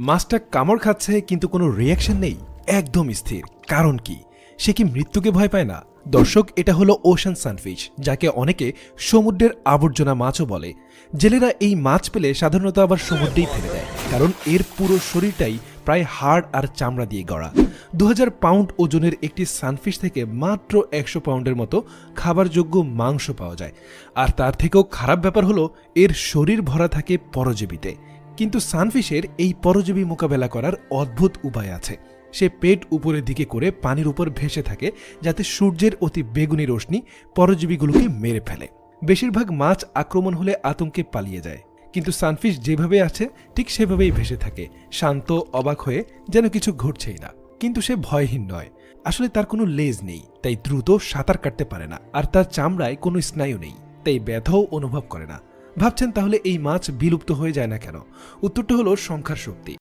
মাছটা কামড় খাচ্ছে কিন্তু কোনো রিয়াকশন নেই, একদম স্থির। কারণ কি? সে কি মৃত্যুকে ভয় পায় না? দর্শক, এটা হলো ওশান সানফিশ, যাকে অনেকে সমুদ্রের আবর্জনা মাছও বলে। জেলেরা এই মাছ পেলে সাধারণত আবার সমুদ্রেই ফেলে দেয়, কারণ এর পুরো শরীরটাই প্রায় হাড় আর চামড়া দিয়ে গড়া। 2000 পাউন্ড ওজনের একটি সানফিশ থেকে মাত্র 100 পাউন্ডের মতো খাবারযোগ্য মাংস পাওয়া যায়। আর তার থেকেও খারাপ ব্যাপার হলো এর শরীর ভরা থাকে পরজীবীতে। কিন্তু সানফিশের এই পরজীবী মোকাবেলা করার অদ্ভুত উপায় আছে। সে পেট উপরের দিকে করে পানির উপর ভেসে থাকে, যাতে সূর্যের অতি বেগুনি রশ্মি পরজীবীগুলোকে মেরে ফেলে। বেশিরভাগ মাছ আক্রমণ হলে আতঙ্কে পালিয়ে যায়, কিন্তু সানফিশ যেভাবে আছে ঠিক সেভাবেই ভেসে থাকে, শান্ত, অবাক হয়ে, যেন কিছু ঘটছেই না। কিন্তু সে ভয়হীন নয়। আসলে তার কোনো লেজ নেই, তাই দ্রুত সাঁতার কাটতে পারে না, আর তার চামড়ায় কোনো স্নায়ু নেই, তাই ব্যথাও অনুভব করে না। ভাবছেন তাহলে এই মাছ বিলুপ্ত হয়ে যায় না কেন? উত্তরটা হলো সংখ্যার শক্তি।